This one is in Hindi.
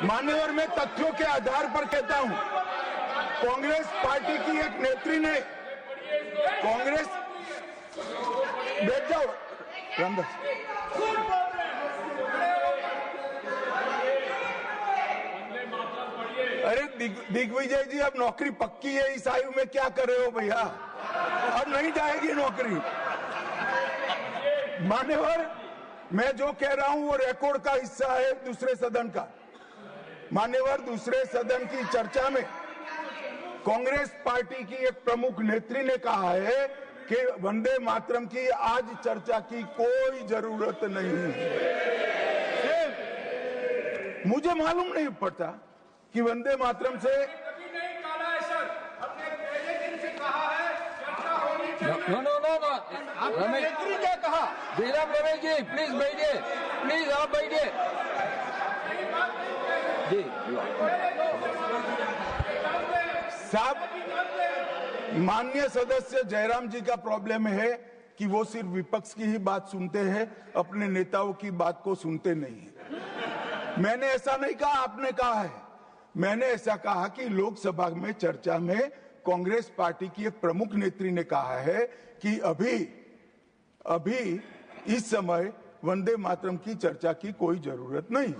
मान्यवर, मैं तथ्यों के आधार पर कहता हूं, कांग्रेस पार्टी की एक नेत्री ने कांग्रेस बैठ जाओ रामदास, अरे दिग्विजय जी, अब नौकरी पक्की है इस आयु में, क्या कर रहे हो भैया? अब नहीं जाएगी नौकरी। मान्यवर, मैं जो कह रहा हूं वो रिकॉर्ड का हिस्सा है दूसरे सदन का। मान्यवर, दूसरे सदन की चर्चा में कांग्रेस पार्टी की एक प्रमुख नेत्री ने कहा है कि वंदे मातरम की आज चर्चा की कोई जरूरत नहीं है। मुझे मालूम नहीं पड़ता कि वंदे मातरम से रमेश क्या कहा? जयराम रमेश जी प्लीज बैठिए, प्लीज आप बैठिए जी। साहब, माननीय सदस्य जयराम जी का प्रॉब्लम है कि वो सिर्फ विपक्ष की ही बात सुनते हैं, अपने नेताओं की बात को सुनते नहीं है। मैंने ऐसा नहीं कहा, आपने कहा है। मैंने ऐसा कहा कि लोकसभा में चर्चा में कांग्रेस पार्टी की एक प्रमुख नेत्री ने कहा है कि अभी इस समय वंदे मातरम की चर्चा की कोई जरूरत नहीं।